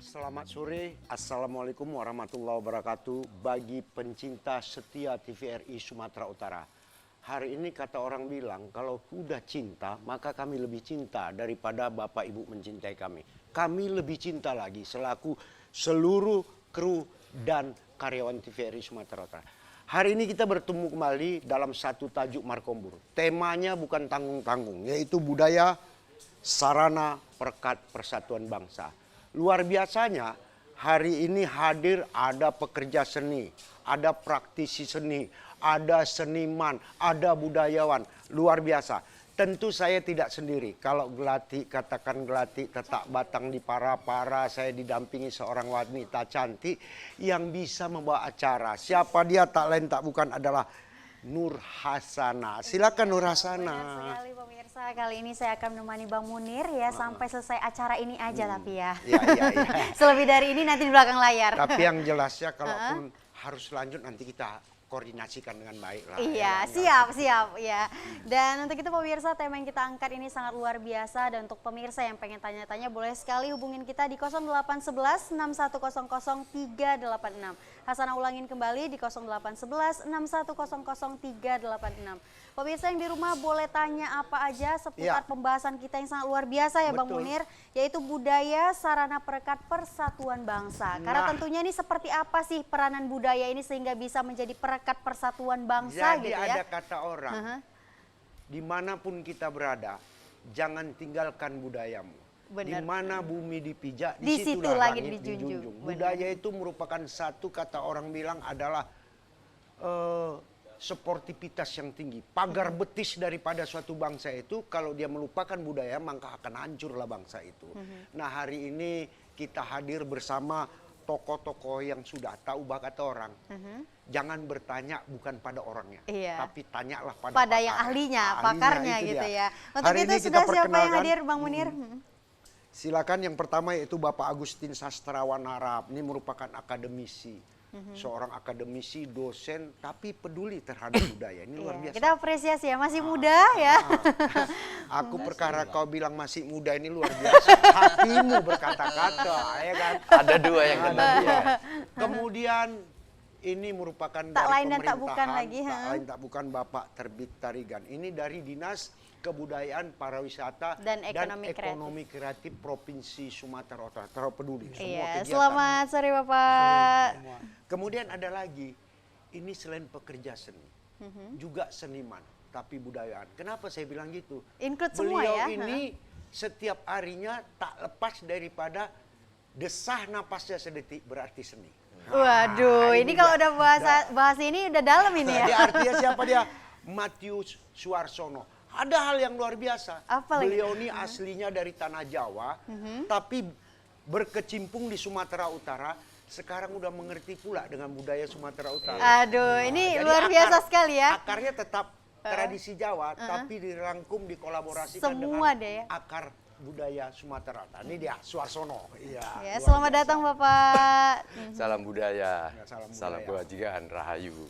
Selamat sore, Assalamualaikum warahmatullahi wabarakatuh. Bagi pencinta setia TVRI Sumatera Utara, hari ini kata orang bilang kalau udah cinta maka kami lebih cinta daripada Bapak Ibu mencintai kami. Kami lebih cinta lagi selaku seluruh kru dan karyawan TVRI Sumatera Utara. Hari ini kita bertemu kembali dalam satu tajuk Markombur. Temanya bukan tanggung-tanggung, yaitu budaya, sarana, perekat persatuan bangsa. Luar biasanya hari ini hadir ada pekerja seni, ada praktisi seni, ada seniman, ada budayawan. Luar biasa. Tentu saya tidak sendiri. Kalau gelati, katakan gelati tetap batang di para-para, saya didampingi seorang wanita cantik yang bisa membawa acara. Siapa dia tak lain tak bukan adalah Nur Hasana. Silakan Nur Hasana. Benar sekali pemirsa, kali ini saya akan menemani Bang Munir ya sampai selesai acara ini aja tapi ya. Iya. Selebih dari ini nanti di belakang layar. Tapi yang jelasnya kalaupun harus lanjut nanti kita koordinasikan dengan baik lah. Iya, siap ya. Dan untuk itu pemirsa, tema yang kita angkat ini sangat luar biasa, dan untuk pemirsa yang pengen tanya-tanya boleh sekali hubungin kita di 0811 6100 386. Hasana ulangin kembali di 0811 6100 386. Pemirsa yang di rumah boleh tanya apa aja seputar pembahasan kita yang sangat luar biasa ya. Betul. Bang Munir, yaitu budaya sarana perekat persatuan bangsa. Karena tentunya ini seperti apa sih peranan budaya ini sehingga bisa menjadi perekat persatuan bangsa jadi gitu ya. Jadi ada kata orang, dimanapun kita berada, jangan tinggalkan budayamu. Di mana bumi dipijak, di situ langit dijunjung. Budaya itu merupakan satu, kata orang bilang adalah sportivitas yang tinggi. Pagar betis daripada suatu bangsa itu, kalau dia melupakan budaya maka akan hancurlah bangsa itu. Nah hari ini kita hadir bersama tokoh-tokoh yang sudah tahu bakat orang. Jangan bertanya bukan pada orangnya, tapi tanyalah pada yang ahlinya, pakarnya gitu ya. Untuk hari itu sudah siapa yang hadir Bang Munir? Silakan, yang pertama yaitu Bapak Agustin Sastrawan Harap. Ini merupakan akademisi. Seorang akademisi, dosen, tapi peduli terhadap budaya. Ini luar biasa. Kita apresiasi ya, masih muda ya. Aku perkara kau bilang masih muda ini luar biasa. Hatimu berkata-kata, ya kan? Ada dua yang kena dua. Kemudian ini merupakan tak dari lain dan tak pemerintahan, bukan lagi. Tak lain tak bukan Bapak Terbit Tarigan. Ini dari Dinas Kebudayaan, Pariwisata dan Ekonomi Kreatif Provinsi Sumatera Utara. Terlalu peduli semua kegiatan. Selamat sore Bapak. Kemudian ada lagi, ini selain pekerja seni, juga seniman, tapi budayaan. Kenapa saya bilang gitu? Include semua Beliau ya. ini setiap harinya tak lepas daripada desah napasnya sedetik berarti seni. Waduh, ini kalau udah bahas ini udah dalam ini ya. Dia artinya siapa dia? Matius Suarsono. Ada hal yang luar biasa. Beliau ini aslinya dari tanah Jawa, tapi berkecimpung di Sumatera Utara. Sekarang udah mengerti pula dengan budaya Sumatera Utara. Aduh, ini luar biasa sekali ya. Akarnya tetap tradisi Jawa, tapi dirangkum, dikolaborasikan semua dengan akar budaya Sumatera. Ini dia Suarsono. Iya. Selamat datang Bapak. Salam budaya, salam kebajikan, rahayu.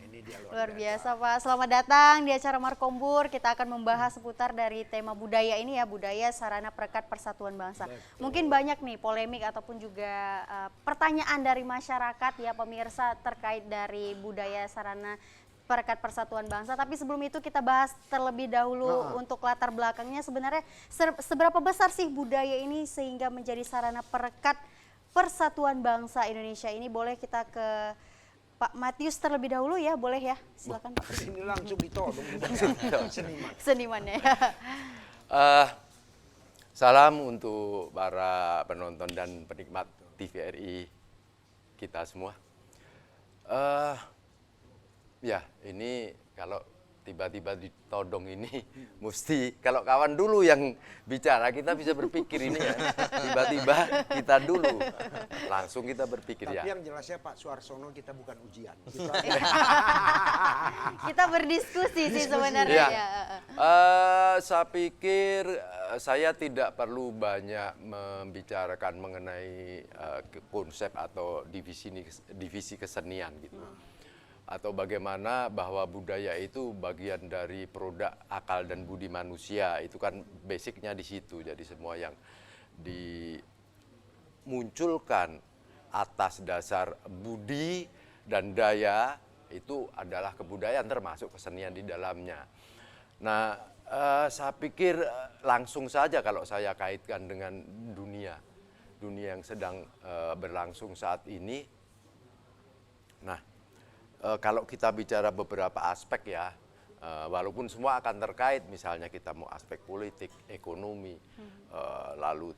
Ini dia luar biasa Pak. Selamat datang di acara Markombur. Kita akan membahas seputar dari tema budaya ini ya, budaya sarana perekat persatuan bangsa. Mungkin banyak nih polemik ataupun juga pertanyaan dari masyarakat ya pemirsa terkait dari budaya sarana perekat persatuan bangsa. Tapi sebelum itu kita bahas terlebih dahulu untuk latar belakangnya, sebenarnya seberapa besar sih budaya ini sehingga menjadi sarana perekat persatuan bangsa Indonesia ini. Boleh kita ke Pak Matius terlebih dahulu ya, boleh ya, silakan Pak. Ini langsung ditodong senimannya. Salam untuk para penonton dan penikmat TVRI kita semua. Ya, ini kalau tiba-tiba ditodong ini, mesti kalau kawan dulu yang bicara kita bisa berpikir ini ya. Tiba-tiba kita dulu, langsung kita berpikir. Tapi ya. yang jelasnya Pak Suarsono kita bukan ujian. Kita berdiskusi sih sebenarnya. Ya. Saya pikir saya tidak perlu banyak membicarakan mengenai konsep atau divisi kesenian gitu. Atau bagaimana bahwa budaya itu bagian dari produk akal dan budi manusia, itu kan basicnya di situ. Jadi semua yang munculkan atas dasar budi dan daya, itu adalah kebudayaan termasuk kesenian di dalamnya. Nah, saya pikir langsung saja kalau saya kaitkan dengan dunia yang sedang berlangsung saat ini. Nah, kalau kita bicara beberapa aspek ya, walaupun semua akan terkait, misalnya kita mau aspek politik, ekonomi, lalu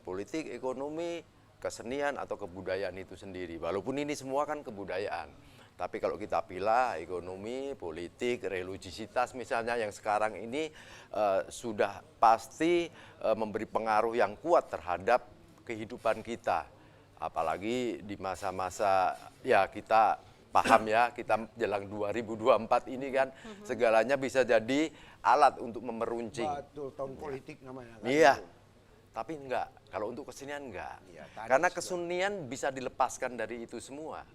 politik, ekonomi, kesenian atau kebudayaan itu sendiri. Walaupun ini semua kan kebudayaan, tapi kalau kita pilih ekonomi, politik, religiositas misalnya yang sekarang ini sudah pasti memberi pengaruh yang kuat terhadap kehidupan kita. Apalagi di masa-masa ya kita paham ya, kita jelang 2024 ini kan segalanya bisa jadi alat untuk memeruncing. Betul, tahun politik namanya. Kan? Iya. Tapi enggak, kalau untuk kesenian enggak. Ya, karena kesenian bisa dilepaskan dari itu semua.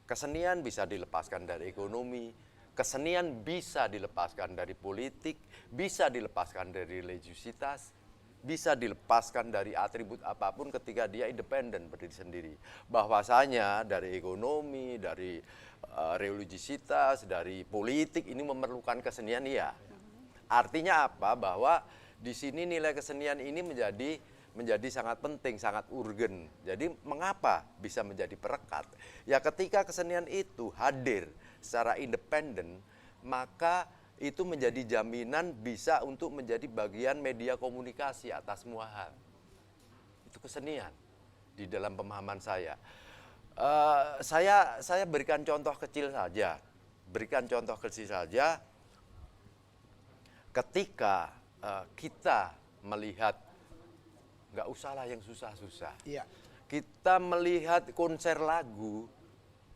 Kesenian bisa dilepaskan dari ekonomi, kesenian bisa dilepaskan dari politik, bisa dilepaskan dari religiositas, bisa dilepaskan dari atribut apapun ketika dia independen berdiri sendiri. Bahwasanya dari ekonomi, dari religiositas, dari politik ini memerlukan kesenian ya. Artinya apa? Bahwa di sini nilai kesenian ini menjadi sangat penting, sangat urgen. Jadi mengapa bisa menjadi perekat? Ya ketika kesenian itu hadir secara independen, maka itu menjadi jaminan bisa untuk menjadi bagian media komunikasi atas semua hal. Itu kesenian di dalam pemahaman saya. Saya berikan contoh kecil saja. Ketika kita melihat, nggak usahlah yang susah-susah. Iya. Kita melihat konser lagu,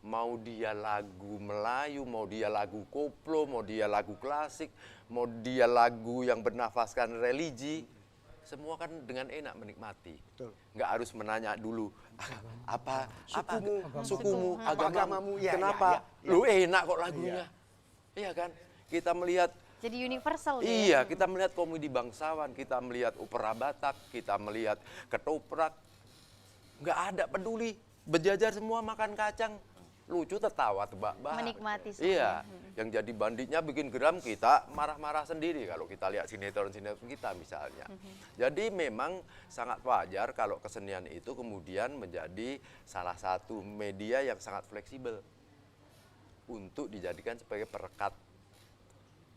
mau dia lagu Melayu, mau dia lagu koplo, mau dia lagu klasik, mau dia lagu yang bernafaskan religi, semua kan dengan enak menikmati. Betul. Nggak harus menanya dulu Sukumu, agamamu, ya, kenapa? ya. Lu enak kok lagunya. Iya kan? Kita melihat Jadi universal iya, kita melihat komedi bangsawan, kita melihat opera Batak, kita melihat ketoprak. Nggak ada peduli, berjajar semua makan kacang. Lucu, tertawa, tebak-bahak. Menikmati semua. Iya, yang jadi banditnya bikin geram, kita marah-marah sendiri kalau kita lihat sinetron-sinetron kita misalnya. Jadi memang sangat wajar kalau kesenian itu kemudian menjadi salah satu media yang sangat fleksibel untuk dijadikan sebagai perekat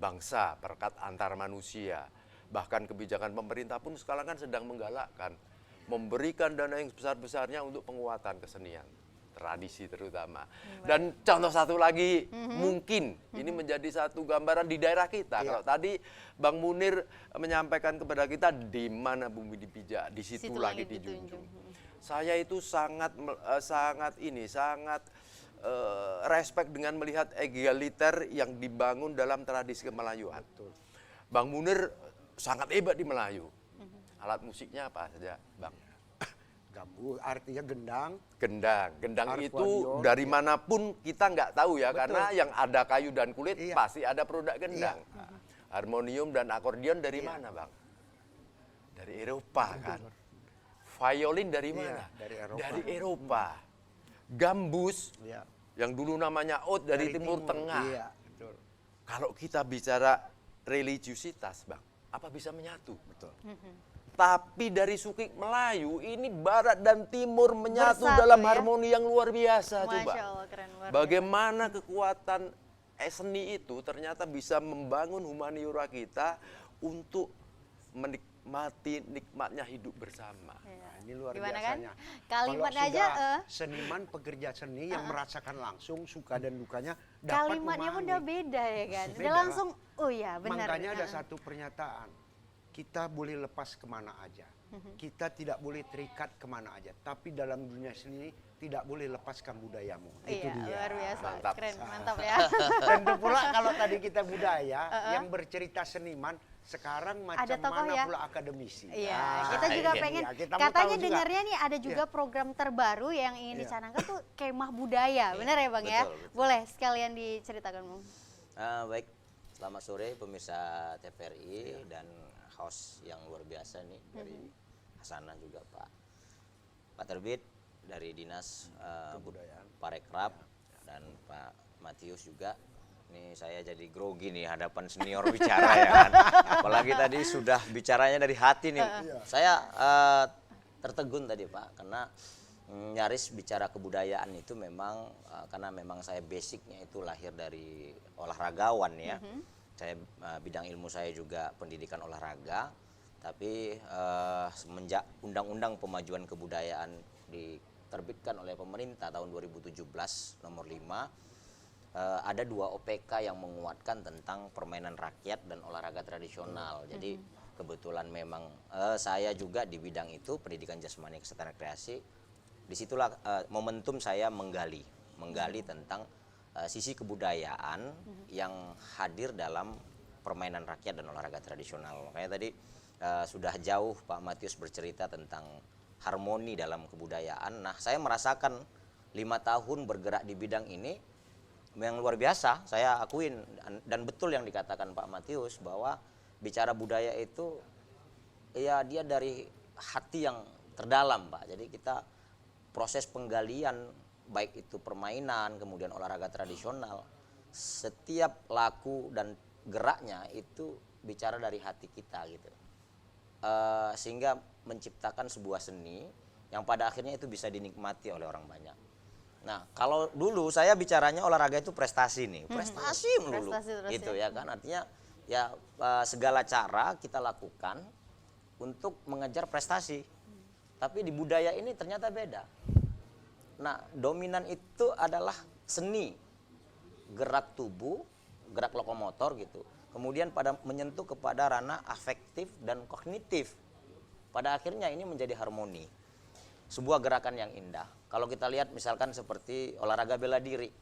bangsa, perekat antar manusia. Bahkan kebijakan pemerintah pun sekarang kan sedang menggalakkan, memberikan dana yang sebesar-besarnya untuk penguatan kesenian, tradisi terutama. Dan contoh satu lagi, mungkin ini menjadi satu gambaran di daerah kita. Iya. Kalau tadi Bang Munir menyampaikan kepada kita, di mana bumi dipijak, di situ lagi dijunjung. Saya itu sangat respect dengan melihat egaliter yang dibangun dalam tradisi kemelayuan. Betul. Bang Munir sangat hebat di Melayu. Alat musiknya apa saja, Bang? Gambu artinya gendang. Gendang itu Arpadion, dari ya. manapun kita nggak tahu ya, Betul. karena yang ada kayu dan kulit Iya. pasti ada produk gendang. Iya. Harmonium dan akordeon dari Iya. mana, Bang? Dari Eropa kan. Violin dari mana? dari Eropa. Dari Eropa. Gambus Iya. yang dulu namanya oud dari Timur Tengah. Iya, betul. Kalau kita bicara religiositas, Bang, apa bisa menyatu? Betul. Tapi dari sukik Melayu ini barat dan timur menyatu Bersatu, dalam ya? harmoni yang luar biasa. Masya Coba Allah, keren luar biasa. bagaimana kekuatan seni itu ternyata bisa membangun humaniora kita untuk menikmati nikmatnya hidup bersama. Iya. Ini luar Gimana kan? biasanya. Kalimatnya Kalau aja, sudah seniman pekerja seni yang merasakan langsung suka dan dukanya dapat kalimatnya pun memahami. udah beda ya kan. Udah Beda. langsung, oh iya benar. Makanya ada Heeh. satu pernyataan, kita boleh lepas kemana aja, kita tidak boleh terikat kemana aja, tapi dalam dunia seni tidak boleh lepaskan budayamu. Itu Iya, dia. luar biasa. Mantap. Keren, mantap ya. Tentu pula kalau tadi kita budaya, yang bercerita seniman, sekarang macam Ada tokoh mana ya? pula akademisi. Iya, Ah, kita juga iya. pengen, Iya, kita mau katanya tahu juga. dengarnya nih ada juga program terbaru yang ingin Iya. dicanangkan tuh kemah budaya, benar ya Bang ya? Betul, betul. Boleh sekalian diceritakan Bang. Baik, selamat sore pemirsa TVRI dan host yang luar biasa nih dari Hasanah juga Pak Terbit dari Dinas Parekraf dan Pak Matius juga. Ini saya jadi grogi nih hadapan senior bicara ya kan. Apalagi tadi sudah bicaranya dari hati nih. Saya tertegun tadi Pak karena nyaris bicara kebudayaan itu memang karena memang saya basicnya itu lahir dari olahragawan ya. Saya bidang ilmu saya juga pendidikan olahraga. Tapi semenjak Undang-Undang Pemajuan Kebudayaan diterbitkan oleh pemerintah tahun 2017 nomor 5, ada 2 OPK yang menguatkan tentang permainan rakyat dan olahraga tradisional. Jadi kebetulan memang saya juga di bidang itu, pendidikan jasmani kesehatan rekreasi. Disitulah momentum saya menggali tentang sisi kebudayaan yang hadir dalam permainan rakyat dan olahraga tradisional. Makanya tadi sudah jauh Pak Matius bercerita tentang harmoni dalam kebudayaan. Nah, saya merasakan 5 tahun bergerak di bidang ini yang luar biasa. Saya akuin dan betul yang dikatakan Pak Matius bahwa bicara budaya itu ya dia dari hati yang terdalam Pak. Jadi kita proses penggalian baik itu permainan kemudian olahraga tradisional, setiap laku dan geraknya itu bicara dari hati kita gitu. Sehingga menciptakan sebuah seni yang pada akhirnya itu bisa dinikmati oleh orang banyak. Nah, kalau dulu saya bicaranya olahraga itu prestasi nih, prestasi melulu, itu ya kan, artinya ya segala cara kita lakukan untuk mengejar prestasi. Tapi di budaya ini ternyata beda. Nah, dominan itu adalah seni, gerak tubuh, gerak lokomotor gitu. Kemudian pada menyentuh kepada ranah afektif dan kognitif. Pada akhirnya ini menjadi harmoni. Sebuah gerakan yang indah. Kalau kita lihat misalkan seperti olahraga bela diri.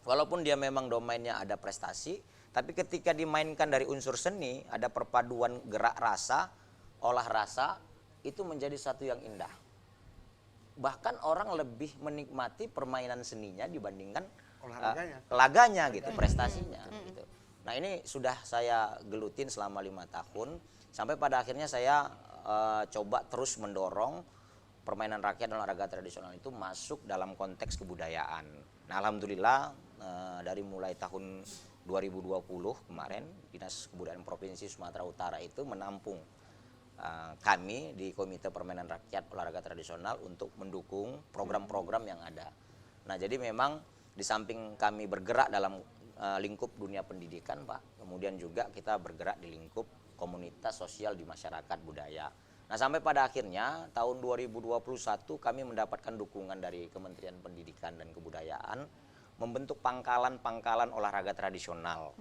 Walaupun dia memang domainnya ada prestasi, tapi ketika dimainkan dari unsur seni, ada perpaduan gerak rasa, olah rasa, itu menjadi satu yang indah. Bahkan orang lebih menikmati permainan seninya dibandingkan laganya gitu, prestasinya gitu. Nah, ini sudah saya gelutin selama 5 tahun sampai pada akhirnya saya coba terus mendorong permainan rakyat dan olahraga tradisional itu masuk dalam konteks kebudayaan. Nah, alhamdulillah dari mulai tahun 2020 kemarin Dinas Kebudayaan Provinsi Sumatera Utara itu menampung kami di Komite Permainan Rakyat Olahraga Tradisional untuk mendukung program-program yang ada. Nah, jadi memang di samping kami bergerak dalam lingkup dunia pendidikan Pak, kemudian juga kita bergerak di lingkup komunitas sosial di masyarakat budaya. Nah, sampai pada akhirnya tahun 2021 kami mendapatkan dukungan dari Kementerian Pendidikan dan Kebudayaan membentuk pangkalan-pangkalan olahraga tradisional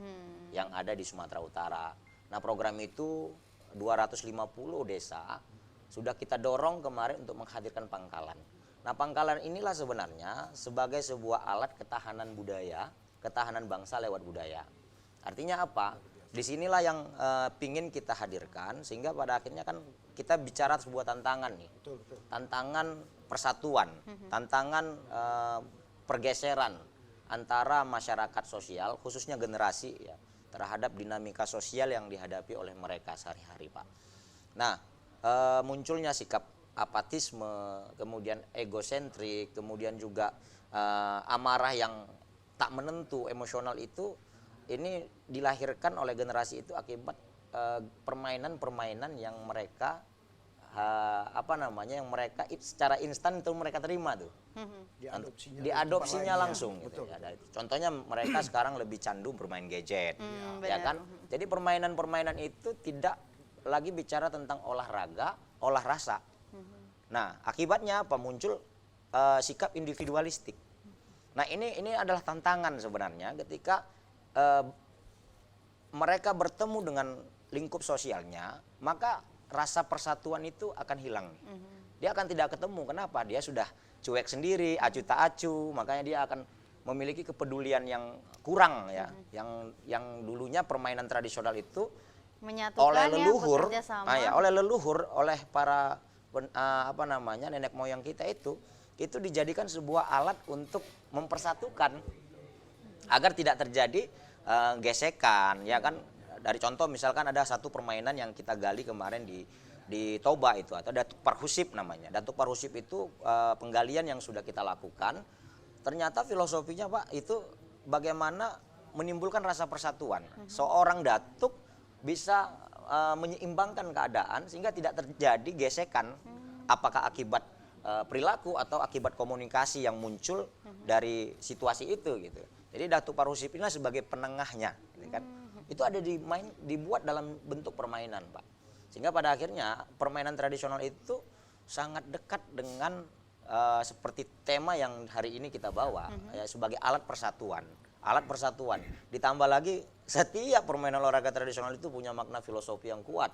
yang ada di Sumatera Utara. Nah, program itu 250 desa sudah kita dorong kemarin untuk menghadirkan pangkalan. Nah, pangkalan inilah sebenarnya sebagai sebuah alat ketahanan budaya, ketahanan bangsa lewat budaya. Artinya apa? Disinilah yang pingin kita hadirkan sehingga pada akhirnya kan kita bicara sebuah tantangan nih. Tantangan persatuan, tantangan pergeseran antara masyarakat sosial khususnya generasi ya terhadap dinamika sosial yang dihadapi oleh mereka sehari-hari Pak. Nah, munculnya sikap apatisme, kemudian egosentrik, kemudian juga amarah yang tak menentu, emosional itu ini dilahirkan oleh generasi itu akibat permainan-permainan yang mereka yang mereka secara instan itu mereka terima tuh. Diadopsinya langsung gitu ya. Contohnya mereka sekarang lebih candu bermain gadget. Ya kan? Jadi permainan-permainan itu tidak lagi bicara tentang olahraga, olah rasa. Nah, akibatnya apa? Muncul sikap individualistik. Nah, ini adalah tantangan sebenarnya ketika mereka bertemu dengan lingkup sosialnya, maka rasa persatuan itu akan hilang. Dia akan tidak ketemu. Kenapa? Dia sudah cuek sendiri, acu tak acu, makanya dia akan memiliki kepedulian yang kurang ya. Yang dulunya permainan tradisional itu oleh leluhur, oleh para nenek moyang kita itu dijadikan sebuah alat untuk mempersatukan agar tidak terjadi gesekan ya kan. Dari contoh misalkan ada satu permainan yang kita gali kemarin di di Toba itu, atau Datuk Parhusip namanya. Datuk Parhusip itu penggalian yang sudah kita lakukan. Ternyata filosofinya Pak itu bagaimana menimbulkan rasa persatuan. Seorang datuk bisa menyeimbangkan keadaan sehingga tidak terjadi gesekan, apakah akibat perilaku atau akibat komunikasi yang muncul dari situasi itu gitu. Jadi Datuk Parhusip ini sebagai penengahnya, gitu kan. Itu ada dibuat dalam bentuk permainan Pak. Sehingga pada akhirnya permainan tradisional itu sangat dekat dengan seperti tema yang hari ini kita bawa, ya, sebagai alat persatuan. Alat persatuan. Ditambah lagi setiap permainan olahraga tradisional itu punya makna filosofi yang kuat.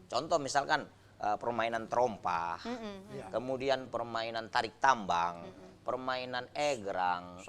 Contoh misalkan permainan terompah, kemudian permainan tarik tambang, permainan egrang,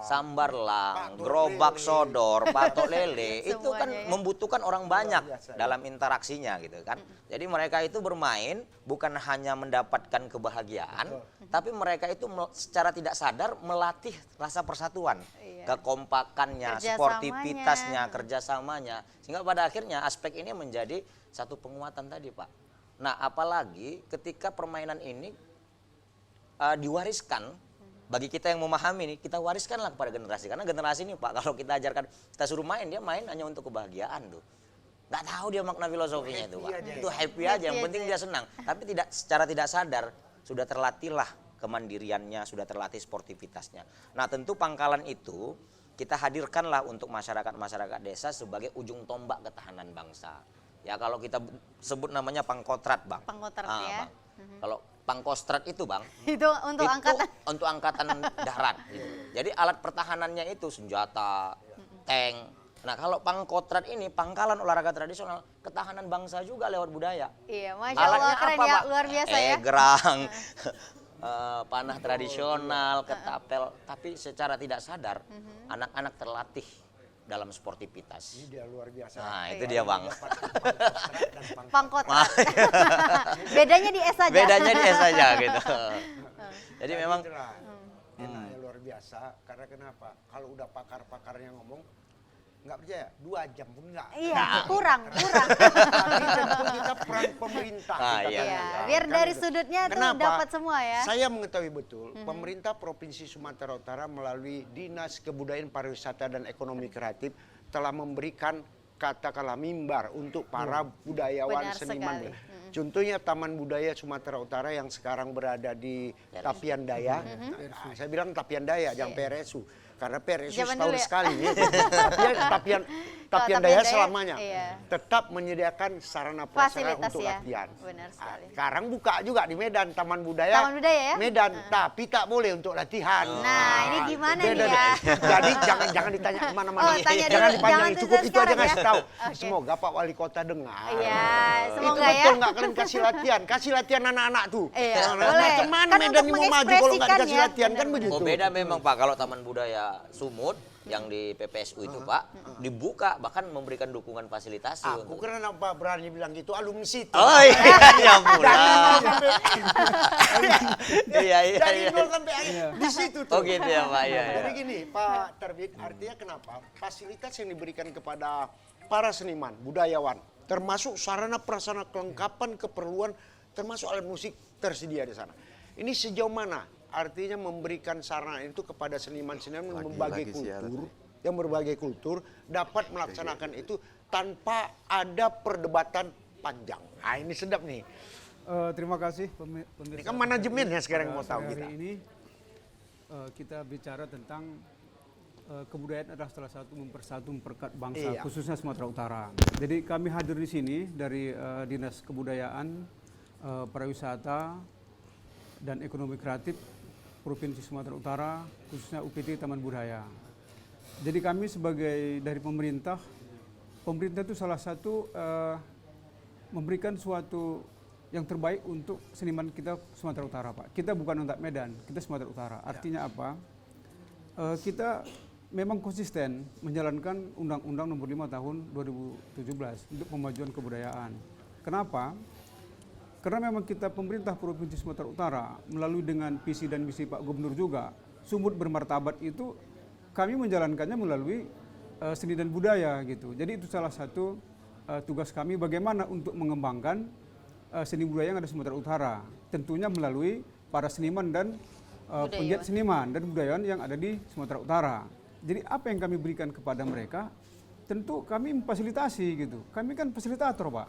sambarlang, gerobak sodor, patok lele, itu kan membutuhkan orang banyak dalam interaksinya gitu kan. Jadi mereka itu bermain bukan hanya mendapatkan kebahagiaan, tapi mereka itu secara tidak sadar melatih rasa persatuan, kekompakannya, sportivitasnya, kerjasamanya, sehingga pada akhirnya aspek ini menjadi satu penguatan tadi Pak. Nah apalagi ketika permainan ini diwariskan bagi kita yang memahami nih, kita wariskanlah kepada generasi, karena generasi ini Pak kalau kita ajarkan, kita suruh main, dia main hanya untuk kebahagiaan tuh, nggak tahu dia makna filosofinya itu Pak, itu happy aja, yang penting dia senang, tapi secara tidak sadar sudah terlatihlah kemandiriannya, sudah terlatih sportivitasnya. Nah tentu pangkalan itu kita hadirkanlah untuk masyarakat desa sebagai ujung tombak ketahanan bangsa. Ya kalau kita sebut namanya pangkostrat Bang. Pangkostrat ya. Bang. Kalau pangkostrat itu Bang, itu untuk angkatan darat. Gitu. Jadi alat pertahanannya itu senjata, tank. Nah kalau pangkostrat ini pangkalan olahraga tradisional, ketahanan bangsa juga lewat budaya. Iya, Masya Allah, keren ya, luar biasa ya. Egrang, panah tradisional, ketapel, tapi secara tidak sadar anak-anak terlatih dalam sportivitas. Ini dia luar biasa. Nah, itu dia Bang. Pangkostrat. Bedanya di S saja. Bedanya di S saja gitu. Jadi memang enaknya luar biasa, karena kenapa? Kalau udah pakar-pakarnya ngomong, nggak percaya, 2 jam pun nggak. Iya, kurang. Tapi tentu kita peran pemerintah. Biar dari sudutnya tuh dapat semua ya. Saya mengetahui betul, pemerintah Provinsi Sumatera Utara melalui Dinas Kebudayaan Pariwisata dan Ekonomi Kreatif telah memberikan katakanlah mimbar untuk para budayawan, seniman. Contohnya Taman Budaya Sumatera Utara yang sekarang berada di Tapian Daya. Nah, saya bilang Tapian Daya, jangan PRSU. Karena PRSU setahun sekali. Tapian Daya selamanya. Tetap menyediakan sarana prasarana untuk latihan. Benar sekali. Sekarang buka juga di Medan, Taman Budaya. Taman Budaya ya? Medan, tapi tak boleh untuk latihan. Nah, ini gimana nih ya? Jadi jangan ditanya kemana-mana. Jangan dipanjang, cukup itu aja ngasih tahu. Okay. Semoga Pak Wali Kota dengar. Iya, semoga itu betul ya. nggak kalian kasih latihan anak-anak tuh. Iya, Nah, boleh. macam mana Kan Medan untuk ini mau maju kalau nggak dikasih mengekspresikan ya. latihan kan begitu. oh beda memang Pak kalau Taman Budaya Sumut yang di PPSU itu Pak dibuka bahkan memberikan dukungan fasilitasi. Aku kenapa berani bilang gitu, alumni situ. Oh iya, ya pulang. Iya. Dari nol sampai akhir di situ tuh. Oh gitu ya Pak ya. Jadi gini Pak Terbit, artinya kenapa fasilitas yang diberikan kepada para seniman, budayawan, termasuk sarana prasarana kelengkapan keperluan, termasuk alat musik tersedia di sana. Ini sejauh mana artinya memberikan sarana itu kepada seniman-seniman yang berbagai kultur dapat melaksanakan itu tanpa ada perdebatan panjang. Nah ini sedap nih. Terima kasih pemirsa. Ini kan manajemennya sekarang mau tahu kita. Hari ini kita bicara tentang kebudayaan adalah salah satu memperekat bangsa, khususnya Sumatera Utara. Jadi kami hadir di sini dari Dinas Kebudayaan, Pariwisata, dan Ekonomi Kreatif Provinsi Sumatera Utara, khususnya UPT Taman Budaya. Jadi kami sebagai dari pemerintah itu salah satu memberikan suatu yang terbaik untuk seniman kita Sumatera Utara Pak. Kita bukan untuk Medan, kita Sumatera Utara. Artinya apa? Kita memang konsisten menjalankan Undang-Undang Nomor 5 Tahun 2017 untuk pemajuan kebudayaan. Kenapa? Karena memang kita pemerintah Provinsi Sumatera Utara melalui dengan visi dan misi Pak Gubernur juga, Sumut bermartabat itu kami menjalankannya melalui seni dan budaya gitu. Jadi itu salah satu tugas kami bagaimana untuk mengembangkan seni budaya yang ada di Sumatera Utara. Tentunya melalui para seniman dan penggiat Budayawan. seniman dan budayawan yang ada di Sumatera Utara. Jadi apa yang kami berikan kepada mereka, tentu kami memfasilitasi gitu. Kami kan fasilitator, Pak.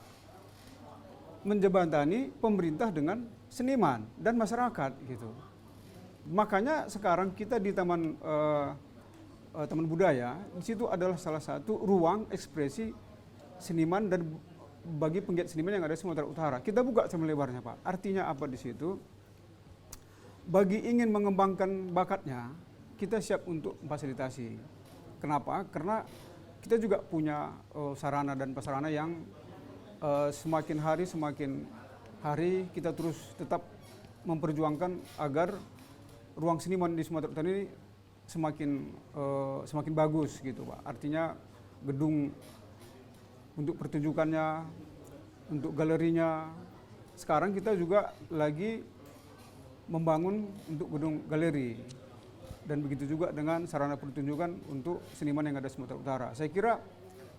Menjembatani pemerintah dengan seniman dan masyarakat gitu. Makanya sekarang kita di Taman Budaya, di situ adalah salah satu ruang ekspresi seniman dan bagi penggiat seniman yang ada di Sumatera Utara. Kita buka selebarnya, Pak. Artinya apa di situ? Bagi ingin mengembangkan bakatnya, kita siap untuk memfasilitasi. Kenapa? Karena kita juga punya sarana dan prasarana yang semakin hari kita terus tetap memperjuangkan agar ruang seniman di Sumatera Utara ini semakin bagus gitu, Pak. Artinya gedung untuk pertunjukannya, untuk galerinya. Sekarang kita juga lagi membangun untuk gedung galeri. Dan begitu juga dengan sarana pertunjukan untuk seniman yang ada di Sumatera Utara. Saya kira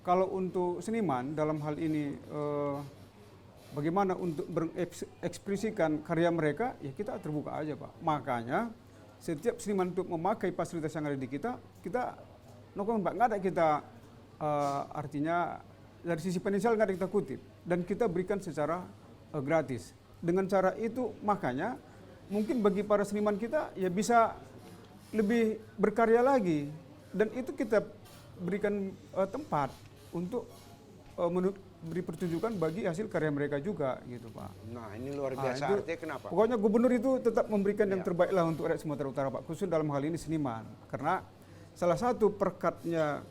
kalau untuk seniman dalam hal ini bagaimana untuk mengekspresikan karya mereka, ya kita terbuka aja, Pak. Makanya setiap seniman untuk memakai fasilitas yang ada di kita nokon, Pak, nggak ada kita artinya dari sisi finansial nggak ada kita kutip dan kita berikan secara gratis. Dengan cara itu makanya mungkin bagi para seniman kita ya bisa lebih berkarya lagi dan itu kita berikan tempat untuk beri pertunjukan bagi hasil karya mereka juga gitu, Pak. Nah, ini luar biasa. itu, Artinya kenapa? Pokoknya gubernur itu tetap memberikan yang terbaik lah untuk rakyat Sumatera Utara, Pak. Khusus dalam hal ini seniman. Karena salah satu perekatnya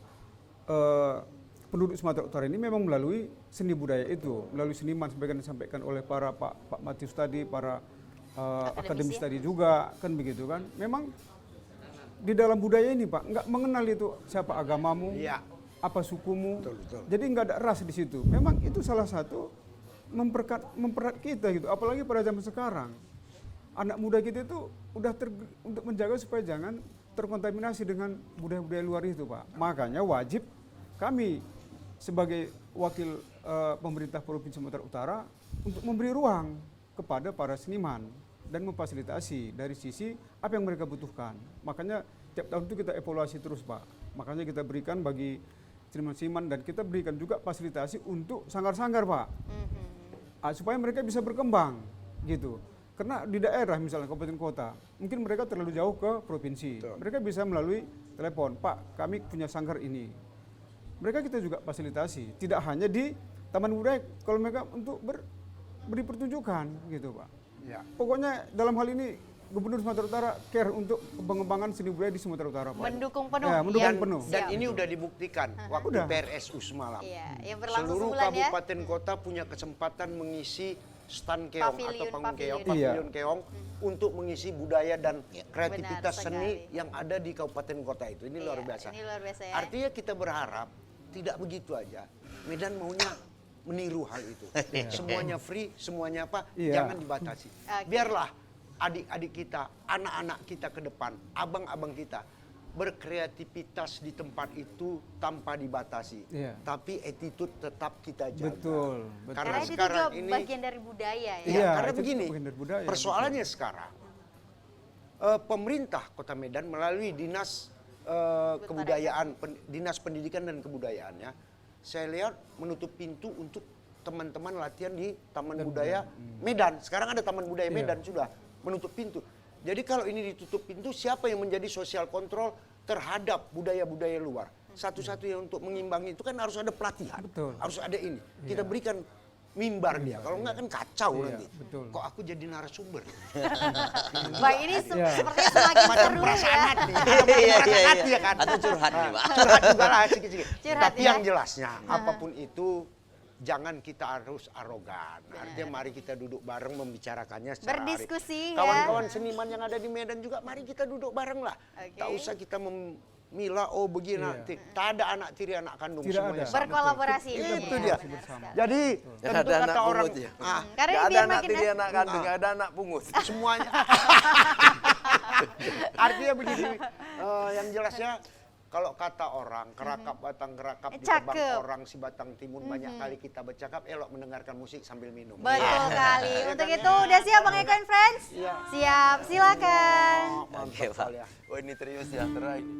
penduduk Sumatera Utara ini memang melalui seni budaya itu, melalui seniman sebagian disampaikan oleh para Pak Matius tadi, para akademis tadi juga, kan begitu kan. Memang di dalam budaya ini, Pak, nggak mengenal itu siapa agamamu, apa sukumu. Betul. Jadi nggak ada ras di situ. Memang itu salah satu mempererat kita gitu. Apalagi pada zaman sekarang, anak muda kita itu udah untuk menjaga supaya jangan terkontaminasi dengan budaya-budaya luar itu, Pak. Makanya wajib kami sebagai wakil pemerintah Provinsi Sumatera Utara untuk memberi ruang kepada para seniman dan memfasilitasi dari sisi apa yang mereka butuhkan. Makanya tiap tahun itu kita evaluasi terus, Pak. Makanya kita berikan bagi seniman-seniman dan kita berikan juga fasilitasi untuk sanggar-sanggar, Pak. Supaya mereka bisa berkembang gitu. Karena di daerah misalnya kabupaten kota, mungkin mereka terlalu jauh ke provinsi. Betul. Mereka bisa melalui telepon, Pak, kami punya sanggar ini. Mereka kita juga fasilitasi, tidak hanya di Taman Budaya, kalau mereka untuk beri pertunjukan gitu, Pak. Ya. Pokoknya dalam hal ini Gubernur Sumatera Utara care untuk pengembangan seni budaya di Sumatera Utara, Pak. Mendukung penuh. Ya, mendukung penuh. Dan Siap. ini udah dibuktikan waktu Udah. PRSU semalam. Iya, yang berlangsung Seluruh sebulan ya. kabupaten kota punya kesempatan mengisi stand keong atau Pavilion, panggung keong, pavilion. pavilion keong untuk mengisi budaya dan kreativitas Benar seni sekali. yang ada di kabupaten kota itu. Ini luar Iya, biasa. ini luar biasa ya. Artinya kita berharap tidak begitu aja. Medan maunya meniru hal itu. Semuanya free, semuanya apa? Iya. Jangan dibatasi. Oke. Biarlah adik-adik kita, anak-anak kita ke depan, abang-abang kita berkreativitas di tempat itu tanpa dibatasi. Iya. Tapi attitude tetap kita jaga. Betul. Karena itu sekarang juga ini bagian dari budaya ya. Iya, karena itu begini, bagian dari budaya, persoalannya sekarang pemerintah Kota Medan melalui dinas kebudayaan, dinas pendidikan dan kebudayaannya, saya lihat menutup pintu untuk teman-teman latihan di Taman Budaya Medan. Sekarang ada Taman Budaya Medan sudah menutup pintu. Jadi kalau ini ditutup pintu, siapa yang menjadi sosial kontrol terhadap budaya-budaya luar? Satu-satunya untuk mengimbangi itu kan harus ada pelatihan, Betul. harus ada ini. Kita berikan mimbar dia, kalau enggak kan kacau nanti. betul. Kok aku jadi narasumber? Baik, ini Iya. sepertinya semakin Macam seru perasaan ya. hati. Ada perasaan hati ya kan? Atau curhat nih, Pak. Curhat juga lah sedikit-sedikit. Curhat Tapi ya. yang jelasnya, apapun itu jangan kita harus arogan. Artinya mari kita duduk bareng membicarakannya secara arif. Berdiskusi ya. Kawan-kawan seniman yang ada di Medan juga mari kita duduk bareng lah. Oke. Tak usah kita memilah oh begini nanti. Tak ada anak tiri anak kandung Tidak semuanya ada. sama. Berkolaborasi Itu intinya, dia. benar sekali. Jadi Nggak tentu ada anak kata orang pungut ya. Karena Nggak ini ada biar anak makin tiri, anak kandung, nggak ada anak pungut. semuanya. Artinya begini, yang jelasnya Kalau kata orang, kerakap batang kerakap di Cakep. tebang orang si batang timun, banyak kali kita bercakap, elok mendengarkan musik sambil minum. Betul Iya. sekali. Iya Untuk kan, itu ya? udah siap Bang Eko and Friends? Iya. Siap, silakan. Oh, mantap Oke, Pak. sekali ya. Oh ini trio sejahtera ini.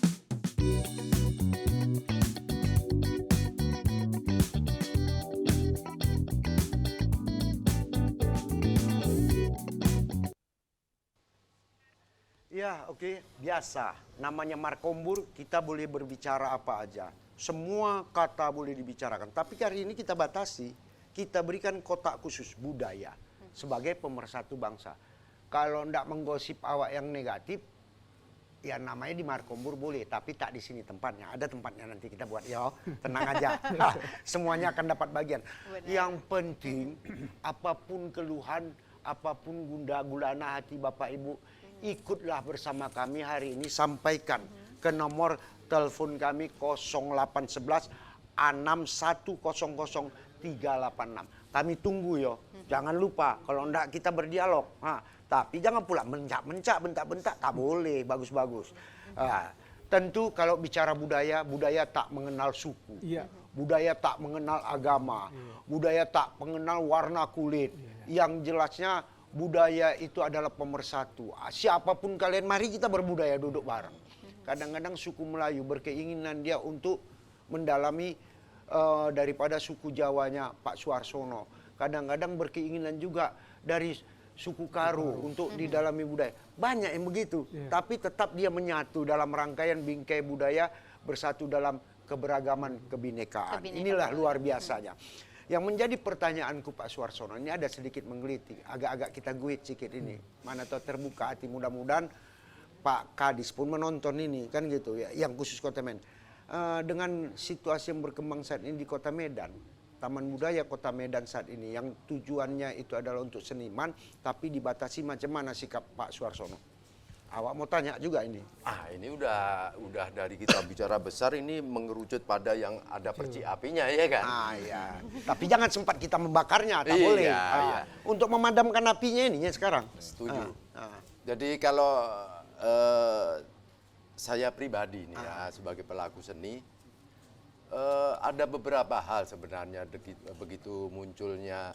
Ya, oke, biasa. Namanya Markombur, kita boleh berbicara apa aja. Semua kata boleh dibicarakan. Tapi hari ini kita batasi, kita berikan kotak khusus budaya sebagai pemersatu bangsa. Kalau ndak menggosip awak yang negatif, ya namanya di Markombur boleh, tapi tak di sini tempatnya. Ada tempatnya nanti kita buat, ya tenang aja. Semuanya akan dapat bagian. Yang penting, apapun keluhan, apapun gundah gulana hati Bapak Ibu, ikutlah bersama kami hari ini, sampaikan ke nomor telepon kami 0811 6100 386. Kami tunggu yo. Jangan lupa kalau enggak kita berdialog. Tapi jangan pula mencak-mencak, bentak-bentak, tak boleh, bagus-bagus. Tentu kalau bicara budaya, budaya tak mengenal suku. Iya. Budaya tak mengenal agama. Budaya tak mengenal warna kulit. Yang jelasnya budaya itu adalah pemersatu. Siapapun kalian, mari kita berbudaya, duduk bareng. Kadang-kadang suku Melayu berkeinginan dia untuk mendalami daripada suku Jawanya Pak Suarsono. Kadang-kadang berkeinginan juga dari suku Karo untuk didalami budaya. Banyak yang begitu. Tapi tetap dia menyatu dalam rangkaian bingkai budaya, bersatu dalam keberagaman kebinekaan. Inilah luar biasanya. Yang menjadi pertanyaanku Pak Suarsono, ini ada sedikit menggelitik, agak-agak kita guit sedikit ini. Mana tahu terbuka hati, mudah-mudahan Pak Kadis pun menonton ini, kan gitu ya, yang khusus Kota Medan. Dengan situasi yang berkembang saat ini di Kota Medan, Taman Budaya Kota Medan saat ini, yang tujuannya itu adalah untuk seniman, tapi dibatasi macam mana sikap Pak Suarsono? Awak mau tanya juga ini? Ini udah dari kita bicara besar ini mengerucut pada yang ada perci apinya ya kan? Iya. Tapi jangan sempat kita membakarnya, tak Iya, boleh. iya. Untuk memadamkan apinya ini ya sekarang. Setuju. Jadi kalau saya pribadi nih ya sebagai pelaku seni, ada beberapa hal sebenarnya begitu munculnya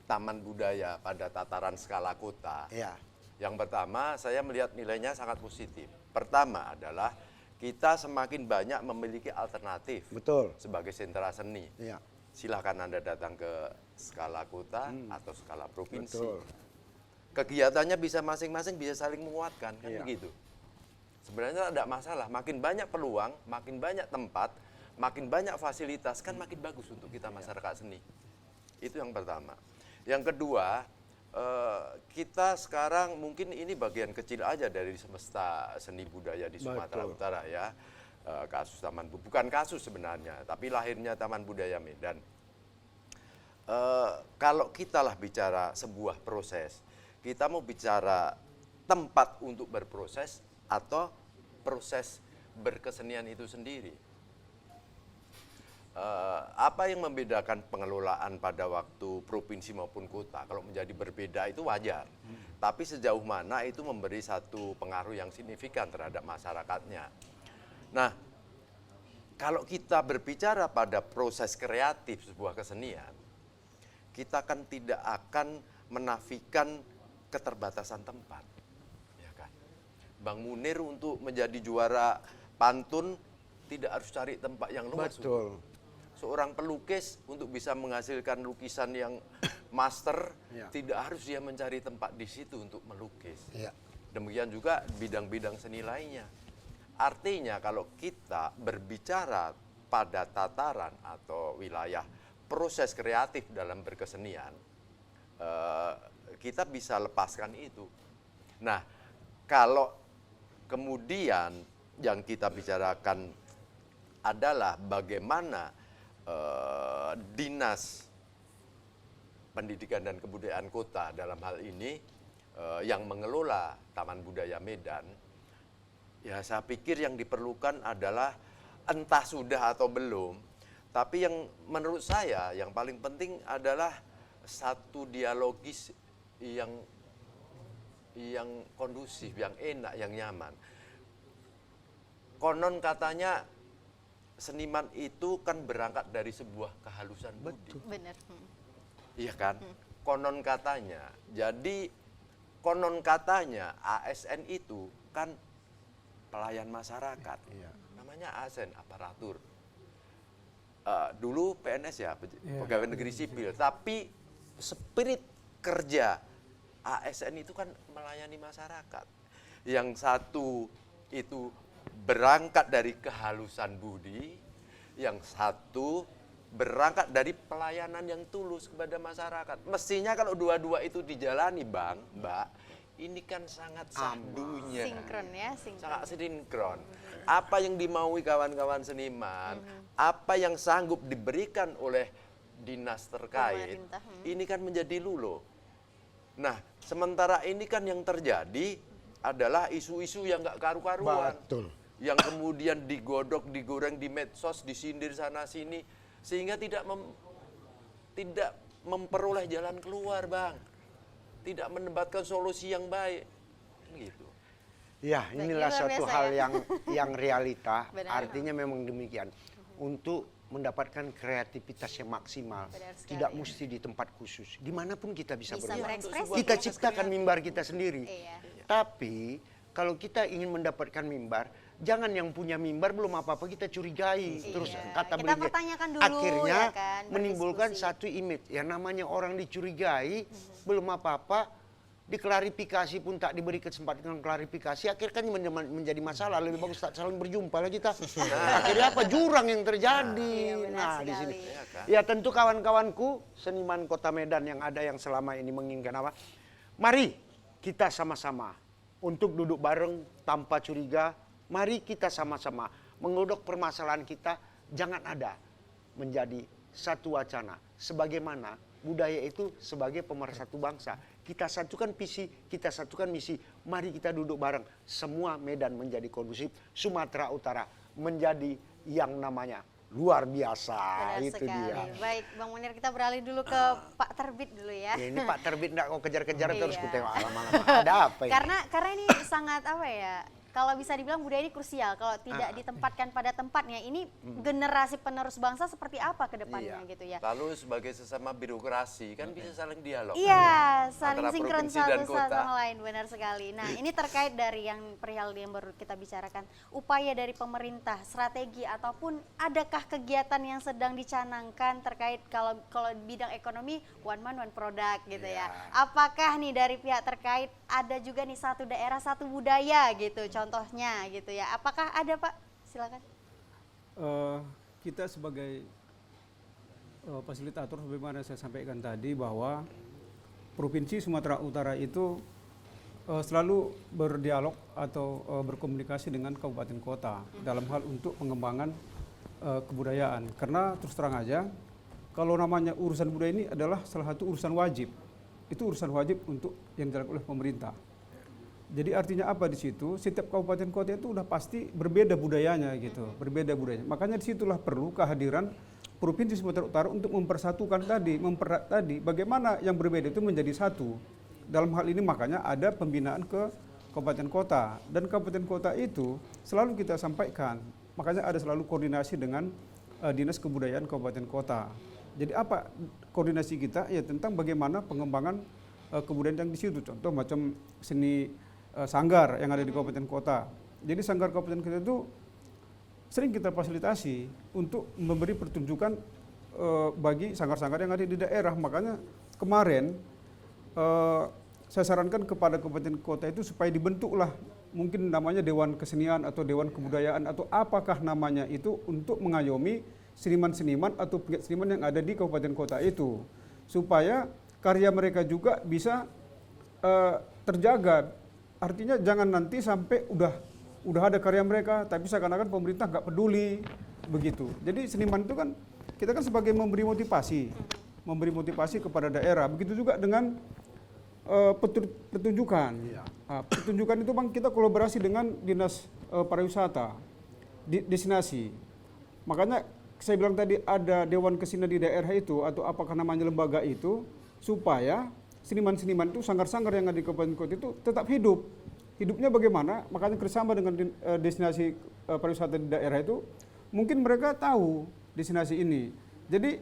taman budaya pada tataran skala kota. Iya. Yang pertama, saya melihat nilainya sangat positif. Pertama adalah kita semakin banyak memiliki alternatif Betul. sebagai sentra seni. Iya. Silahkan Anda datang ke skala kota atau skala provinsi. Betul. Kegiatannya bisa masing-masing bisa saling menguatkan, kan Iya. begitu. Sebenarnya tidak masalah, makin banyak peluang, makin banyak tempat, makin banyak fasilitas, kan makin bagus untuk kita masyarakat seni. Itu yang pertama. Yang kedua, kita sekarang mungkin ini bagian kecil aja dari semesta seni budaya di Sumatera Betul. Utara ya. Kasus bukan kasus sebenarnya, tapi lahirnya Taman Budaya Medan. Kalau kita lah bicara sebuah proses, kita mau bicara tempat untuk berproses atau proses berkesenian itu sendiri. Apa yang membedakan pengelolaan pada waktu provinsi maupun kota? Kalau menjadi berbeda itu wajar. Tapi sejauh mana itu memberi satu pengaruh yang signifikan terhadap masyarakatnya. Nah, kalau kita berbicara pada proses kreatif sebuah kesenian, kita kan tidak akan menafikan keterbatasan tempat. Ya kan? Bang Munir untuk menjadi juara pantun tidak harus cari tempat yang luas. Betul. Seorang pelukis untuk bisa menghasilkan lukisan yang master, Ya. tidak harus dia mencari tempat di situ untuk melukis. Ya. Demikian juga bidang-bidang seni lainnya. Artinya kalau kita berbicara pada tataran atau wilayah proses kreatif dalam berkesenian, kita bisa lepaskan itu. Nah, kalau kemudian yang kita bicarakan adalah bagaimana Dinas Pendidikan dan Kebudayaan Kota dalam hal ini yang mengelola Taman Budaya Medan, ya saya pikir yang diperlukan adalah entah sudah atau belum, tapi yang menurut saya yang paling penting adalah satu dialogis yang kondusif, yang enak, yang nyaman. konon katanya seniman itu kan berangkat dari sebuah kehalusan budi. Benar. Iya kan? Konon katanya. Jadi konon katanya ASN itu kan pelayan masyarakat. Namanya ASN, aparatur. Dulu PNS ya, pegawai negeri sipil. Tapi spirit kerja ASN itu kan melayani masyarakat. Yang satu itu berangkat dari kehalusan budi, yang satu berangkat dari pelayanan yang tulus kepada masyarakat. Mestinya kalau dua-dua itu dijalani, Bang, Mbak, ini kan sangat sahdunya. Sinkron ya, sinkron. Sangat sinkron. Apa yang dimaui kawan-kawan seniman, apa yang sanggup diberikan oleh dinas terkait, Pemerintah, ini kan menjadi luluh. Nah, sementara ini kan yang terjadi adalah isu-isu yang nggak karu-karuan. Betul. Yang kemudian digodok, digoreng di medsos, disindir sana sini, sehingga tidak memperoleh jalan keluar, Bang. Tidak mendapatkan solusi yang baik. Gitu. Ya, inilah luar suatu biasa hal ya. yang realita. Benar. Artinya memang demikian. Untuk mendapatkan kreativitas yang maksimal, Benar sekali. tidak mesti di tempat khusus. Dimanapun kita bisa Bisa berbuat. berekspresi. Kita ciptakan mimbar kita sendiri. Iya. Tapi kalau kita ingin mendapatkan mimbar, jangan yang punya mimbar belum apa-apa kita curigai. Terus kata Kita beliau, pertanyakan dulu, akhirnya ya kan, menimbulkan berdiskusi. satu image. Yang namanya orang dicurigai, belum apa-apa, diklarifikasi pun tak diberi kesempatan klarifikasi, akhirnya kan menjadi masalah. Lebih bagus tak saling berjumpa lah kita. Akhirnya apa? Jurang yang terjadi. Iya, benar Nah, di sini. sekali. Ya tentu kawan-kawanku seniman Kota Medan yang ada yang selama ini menginginkan apa? Mari kita sama-sama untuk duduk bareng tanpa curiga. Mari kita sama-sama mengodok permasalahan kita. Jangan ada menjadi satu wacana. Sebagaimana budaya itu sebagai pemersatu bangsa. Kita satukan visi, kita satukan misi. Mari kita duduk bareng. Semua Medan menjadi kondusif. Sumatera Utara menjadi yang namanya luar biasa. Benar Itu sekali. dia. Baik, Bang Munir, kita beralih dulu ke Pak Terbit dulu ya. Ya, ini Pak Terbit enggak kau kejar-kejar terus Iya. ku tengok alaman ada apa ini? Karena ini sangat apa ya? Kalau bisa dibilang budaya ini krusial. Kalau tidak ditempatkan pada tempatnya, ini generasi penerus bangsa seperti apa ke depannya Iya. gitu ya. Lalu sebagai sesama birokrasi kan bisa saling dialog. Iya, saling Antara sinkron provinsi dan satu kota. sama lain, benar sekali. Nah, ini terkait dari yang perihal yang baru kita bicarakan, upaya dari pemerintah, strategi ataupun adakah kegiatan yang sedang dicanangkan terkait kalau bidang ekonomi one man one product gitu ya. Apakah nih dari pihak terkait ada juga nih satu daerah satu budaya gitu contohnya gitu ya. Apakah ada, Pak? Silakan. Kita sebagai fasilitator sebagaimana saya sampaikan tadi bahwa Provinsi Sumatera Utara itu selalu berdialog atau berkomunikasi dengan kabupaten kota dalam hal untuk pengembangan kebudayaan. Karena terus terang aja kalau namanya urusan budaya ini adalah salah satu urusan wajib. Itu urusan wajib untuk yang dilakukan oleh pemerintah. Jadi artinya apa di situ? Setiap kabupaten kota itu udah pasti berbeda budayanya gitu, berbeda budayanya. Makanya disitulah perlu kehadiran Provinsi Sumatera Utara untuk mempersatukan mempererat tadi, bagaimana yang berbeda itu menjadi satu. Dalam hal ini makanya ada pembinaan ke kabupaten kota, dan kabupaten kota itu selalu kita sampaikan. Makanya ada selalu koordinasi dengan Dinas Kebudayaan Kabupaten Kota. Jadi apa koordinasi kita? Ya tentang bagaimana pengembangan kebudayaan yang di situ. Contoh macam seni sanggar yang ada di kabupaten kota. Jadi sanggar kabupaten kota itu sering kita fasilitasi untuk memberi pertunjukan bagi sanggar-sanggar yang ada di daerah. Makanya kemarin saya sarankan kepada kabupaten kota itu supaya dibentuklah mungkin namanya Dewan Kesenian atau Dewan Kebudayaan atau apakah namanya itu untuk mengayomi seniman-seniman atau pegiat seniman yang ada di kabupaten kota itu. Supaya karya mereka juga bisa terjaga. Artinya jangan nanti sampai udah ada karya mereka, tapi seakan-akan pemerintah nggak peduli begitu. Jadi seniman itu kan kita kan sebagai memberi motivasi kepada daerah. Begitu juga dengan pertunjukan. Pertunjukan itu Bang kita kolaborasi dengan Dinas Pariwisata, destinasi. Makanya saya bilang tadi ada Dewan Kesenian di daerah itu atau apakah namanya lembaga itu supaya seniman-seniman itu, sanggar-sanggar yang ada di kabupaten kota itu tetap hidup. Hidupnya bagaimana? Makanya kerjasama dengan destinasi pariwisata di daerah itu, mungkin mereka tahu destinasi ini. Jadi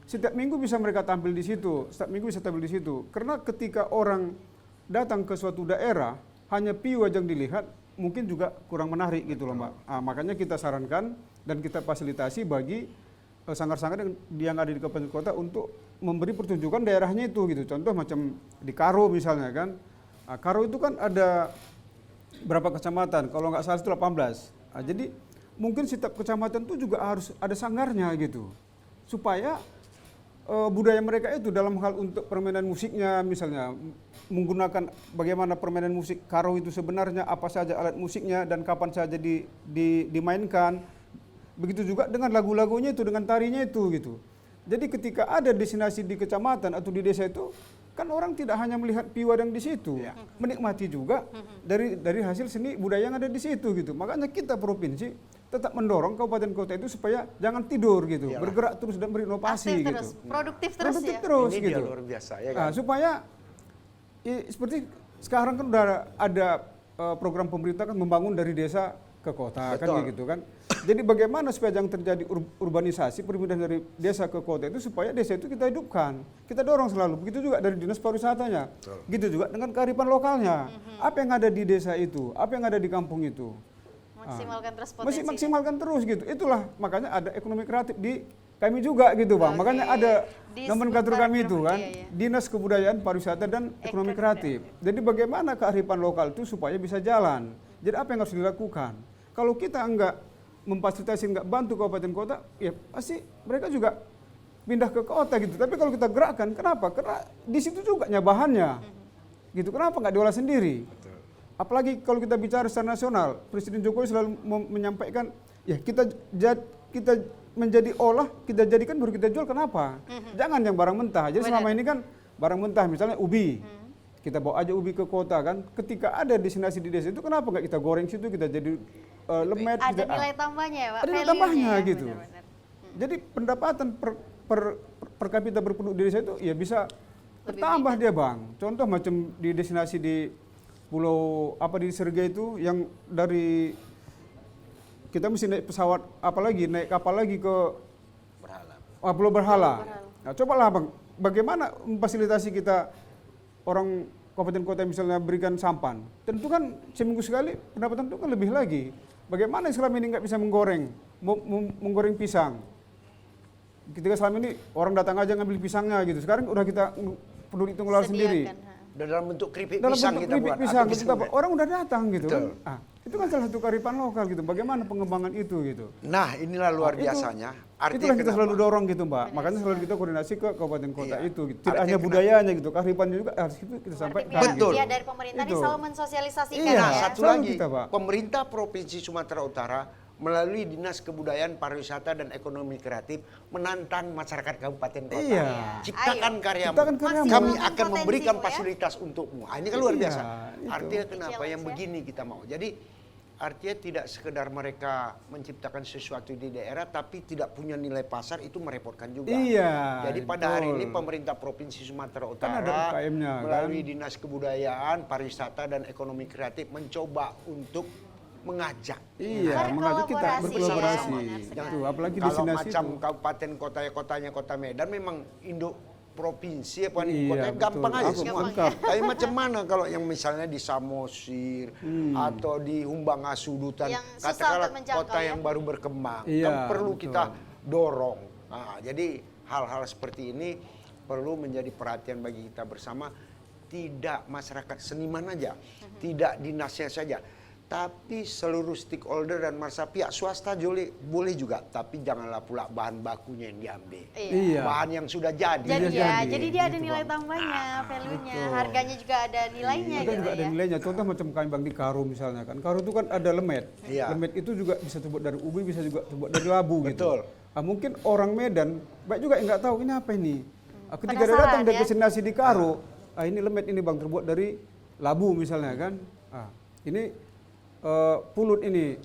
setiap minggu bisa mereka tampil di situ, setiap minggu bisa tampil di situ. Karena ketika orang datang ke suatu daerah, hanya view aja yang dilihat, mungkin juga kurang menarik gitu loh Mbak. Makanya kita sarankan dan kita fasilitasi bagi sanggar-sanggar yang ada di kabupaten kota untuk memberi pertunjukan daerahnya itu gitu. Contoh macam di Karo misalnya kan. Karo itu kan ada berapa kecamatan? Kalau nggak salah itu 18. Jadi mungkin setiap kecamatan itu juga harus ada sanggarnya gitu. Supaya budaya mereka itu dalam hal untuk permainan musiknya misalnya menggunakan bagaimana permainan musik Karo itu sebenarnya, apa saja alat musiknya dan kapan saja dimainkan. Begitu juga dengan lagu-lagunya itu, dengan tarinya itu gitu. Jadi ketika ada destinasi di kecamatan atau di desa itu, kan orang tidak hanya melihat piwadang di situ, menikmati juga dari hasil seni budaya yang ada di situ gitu. Makanya kita provinsi tetap mendorong kabupaten kota itu supaya jangan tidur gitu, bergerak terus dan berinovasi Aktif gitu. terus, produktif terus ya. Terus Ini gitu. dia luar biasa ya kan. Supaya seperti sekarang kan udah ada program pemerintah kan membangun dari desa ke kota. Betul. Kan kayak gitu kan. Jadi bagaimana supaya jangan terjadi urbanisasi, perpindahan dari desa ke kota itu supaya desa itu kita hidupkan. Kita dorong selalu. Begitu juga dari dinas pariwisatanya. Betul. Gitu juga dengan kearifan lokalnya. Apa yang ada di desa itu, apa yang ada di kampung itu. Maksimalkan terus potensi. Maksimalkan terus gitu. Itulah makanya ada ekonomi kreatif di kami juga gitu Bang. Makanya ada nomenklatur kami itu kan. Iya. Dinas Kebudayaan, Pariwisata dan Ekonomi Kreatif. Jadi bagaimana kearifan lokal itu supaya bisa jalan. Jadi apa yang harus dilakukan? Kalau kita enggak memfasilitasi, enggak bantu kabupaten kota, ya pasti mereka juga pindah ke kota gitu. Tapi kalau kita gerakkan, kenapa? Karena di situ juga bahannya. Gitu. Kenapa enggak diolah sendiri? Betul. Apalagi kalau kita bicara secara nasional, Presiden Jokowi selalu menyampaikan, ya kita menjadi olah, kita jadikan baru kita jual. Kenapa? Jangan yang barang mentah. Jadi selama ini kan barang mentah, misalnya ubi. Kita bawa aja ubi ke kota kan. Ketika ada destinasi di desa itu, kenapa nggak kita goreng situ, kita jadi lemet. Ada nilai tambahnya ya Pak? Ada nilai tambahnya ya, gitu. Benar-benar. Jadi pendapatan per kapita berpenduduk di desa itu ya bisa bertambah dia Bang. Contoh macam di destinasi di pulau di Serga itu yang dari kita mesti naik pesawat naik kapal lagi ke Pulau Berhala. Nah, cobalah Bang, bagaimana memfasilitasi kita orang kabupaten kota misalnya berikan sampan. Tentu kan seminggu sekali pendapatan itu kan lebih lagi. Bagaimana selama ini nggak bisa menggoreng pisang? Ketika selama ini orang datang aja ngambil pisangnya gitu. Sekarang udah kita perlu hitung ngelola sendiri. Dalam bentuk keripik Dalam pisang bentuk kita keripik buat. pisang, orang udah datang gitu. Betul. Kan. Itu kan salah satu kearifan lokal gitu. Bagaimana pengembangan itu gitu. Nah inilah luar biasanya. Itulah kita selalu dorong gitu Mbak. Makanya selalu kita koordinasi ke kabupaten kota itu. Gitu. Tidak hanya budayanya gitu, kearifannya juga harus itu kita sampaikan. Betul. Ya dari pemerintah ini selalu mensosialisasikan Iya, ya. satu lagi. Pemerintah Provinsi Sumatera Utara melalui Dinas Kebudayaan, Pariwisata dan Ekonomi Kreatif menantang masyarakat kabupaten kota. Iya. Ciptakan karyamu. karyamu. Kami Maksimalkan akan memberikan potensimu, ya. fasilitas untukmu. Ini kan luar biasa. Itu. Artinya kenapa Challenge, yang begini kita mau. Jadi artinya tidak sekedar mereka menciptakan sesuatu di daerah tapi tidak punya nilai pasar, itu merepotkan juga. Iya. Jadi pada hari ini pemerintah Provinsi Sumatera Utara ada UKM-nya, melalui kan? Dinas Kebudayaan, Pariwisata dan Ekonomi Kreatif mencoba untuk mengajak. Iya, mengajak kita berkolaborasi. Ya, Itu, apalagi di Kalau destinasi macam itu. kabupaten kotanya Kota Medan memang induk provinsi apa Iya, kota betul. gampang aja Aku semua. lengkap. Tapi macam mana kalau yang misalnya di Samosir atau di Humbang Asudutan, Yang susah katakanlah untuk menjangkau, kota ya? yang baru berkembang, Iya, kan perlu betul. kita dorong. Nah, jadi hal-hal seperti ini perlu menjadi perhatian bagi kita bersama. Tidak masyarakat seniman aja, tidak dinasnya saja, tapi seluruh stakeholder dan masa pihak swasta boleh juga, tapi janganlah pula bahan bakunya yang diambil. Iya. Bahan yang sudah jadi. Jadi dia ada Gitu, nilai Bang. tambahnya, value-nya, betul. harganya juga ada nilainya Kita gitu juga ada ya. nilainya. Contoh macam kami Bang di Karo misalnya kan. Karo itu kan ada lemet. Iya. Lemet itu juga bisa terbuat dari ubi, bisa juga terbuat dari labu gitu. Betul. Mungkin orang Medan baik juga yang nggak tahu ini apa ini. Ketika dia Penasaran, datang dari ya? destinasi di Karo, ini lemet ini Bang terbuat dari labu misalnya kan. Ini pulut ini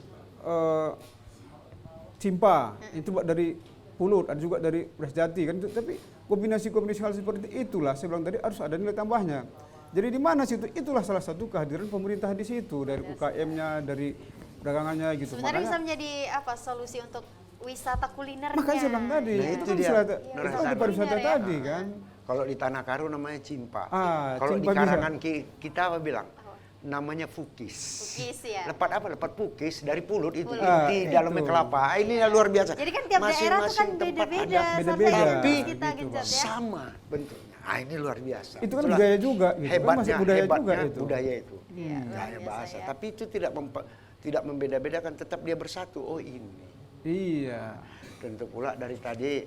cimpa itu buat dari pulut, ada juga dari beras jati kan. Tapi kombinasi hal seperti itulah saya bilang tadi harus ada nilai tambahnya. Jadi di mana situ itulah salah satu kehadiran pemerintah di situ, dari UKM-nya, dari dagangannya gitu. Sebenarnya bisa menjadi apa solusi untuk wisata kulinernya. makanya saya bilang tadi, Nah, itu itu kan dia. wisata, Iya, itu wisata kan pariwisata kuliner ya. tadi kan. Kalau di Tanah Karo namanya cimpa. Cimpa Kalau di bisa. karangan kita apa bilang? Namanya fukis. Fukis ya. Lepat apa? Lepat pukis dari pulut itu. Ah, Inti itu. dalamnya kelapa. Ini luar biasa. Jadi kan tiap daerah tuh kan Masing-masing tempat beda-beda. ada. Beda-beda. sampai Tapi kita gitu, genjot ya. sama bentuknya. Ah, ini luar biasa. Itu kan Itulah budaya juga gitu, kan Hebatnya, masih budaya juga hebatnya itu. budaya itu. Iya, luar Gaya biasa bahasa. ya. Tapi itu tidak membeda-bedakan, tetap dia bersatu. Oh ini. Iya. Tentu pula dari tadi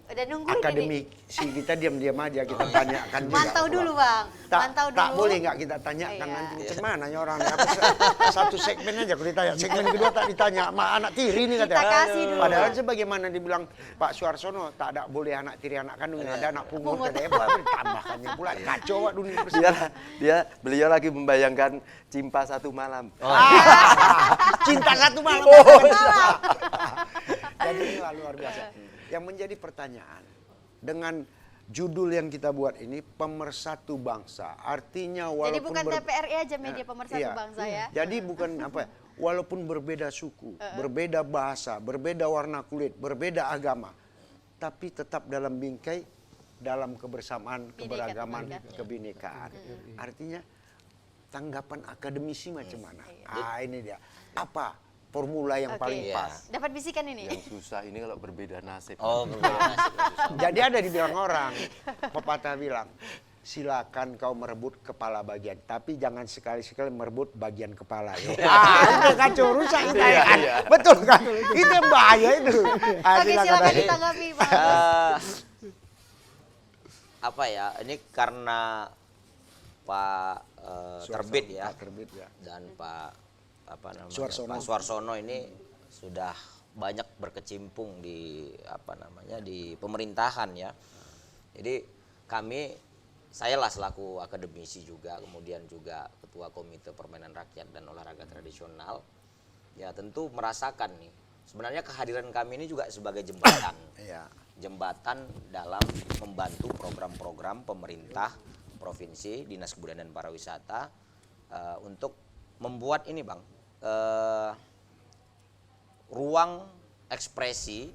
Udah nungguin ini. akademisi kita diam-diam aja kita tanyakan juga. Mantau pula. dulu Bang. Mantau dulu. Tak boleh nggak kita tanyakan Iya. nanti macam mana ya orang. Satu segmen aja kalau ditanya. Segmen kedua tak ditanya. Ma anak tiri nih Kita katanya. kasih dulu. Padahal sebagaimana dibilang Pak Suarsono tak ada boleh anak tiri anak kandung yang ada anak pungut. Tambahkannya pula kacau Pak dunia bersama. Beliau lagi membayangkan Cimpa satu malam. Cinta satu malam. Jadi ini luar biasa. Yang menjadi pertanyaan dengan judul yang kita buat ini pemersatu bangsa. Artinya walaupun Jadi bukan TPRI aja media pemersatu iya. bangsa ya. Jadi bukan apa ya, walaupun berbeda suku, berbeda bahasa, berbeda warna kulit, berbeda agama, tapi tetap dalam bingkai dalam kebersamaan, keberagaman, kebinekaan. Artinya tanggapan akademisi macam mana? Ini dia. Apa formula yang Oke. paling pas? Dapat bisikan ini. Yang susah ini kalau berbeda nasib. Oh, berbeda nasib. Jadi ada dibilang orang, pepatah bilang, silakan kau merebut kepala bagian, tapi jangan sekali-sekali merebut bagian kepala. Itu kacau, rusak kita ya kan? Betul kan? Itu yang bahaya itu. Oke, silakan ditanggapi Pak. Apa ya? Ini karena Pak Terbit ya, Pak Terbit ya. dan Pak apa namanya, Suarsono. Pak Suarsono ini sudah banyak berkecimpung di apa namanya di pemerintahan ya. Jadi saya lah selaku akademisi juga, kemudian juga ketua komite permainan rakyat dan olahraga tradisional, ya tentu merasakan nih. Sebenarnya kehadiran kami ini juga sebagai jembatan, Iya. jembatan dalam membantu program-program pemerintah provinsi, Dinas Kebudayaan dan Pariwisata untuk membuat ini Bang, ruang ekspresi